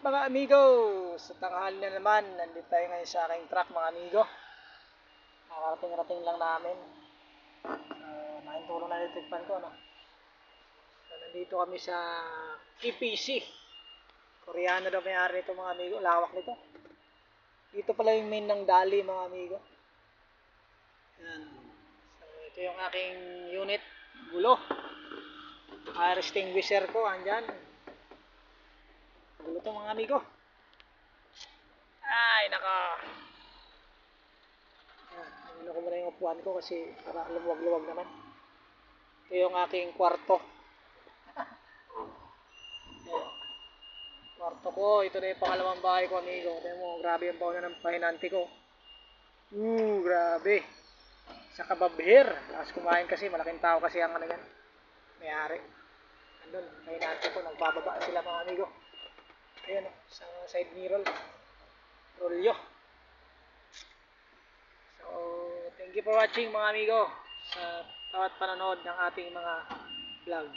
Mga amigo, sa tanghali na naman, nandito tayo ngayon sa aking truck mga amigo. Nakarating-rating lang namin. Malaking tulong na electric ko, no? So, nandito kami sa KPC. Koreano daw may-ari nito mga amigo, lawak nito. Dito pala yung main ng Dali mga amigo. Yan. So, ito yung aking unit, gulo. Fire extinguisher ko, andyan. Gulo to mga amigo. Ay, naka. Ano ko muna yung upuan ko kasi para lumuwag-luwag naman. Ito yung aking kwarto. Kwarto ko, ito na yung pangalawang bahay ko amigo. Tignan mo, grabe yung pauna ng pahinante ko. Grabe. Sa kababher. Tapos kumain kasi, malaking tao kasi ang ano yan. May-ari. Andun, pahinante ko, nagbababa sila mga amigo. Ayun o, sa side mirror. Rolyo. So, thank you for watching mga amigo. Sa bawat panonood ng ating mga vlog.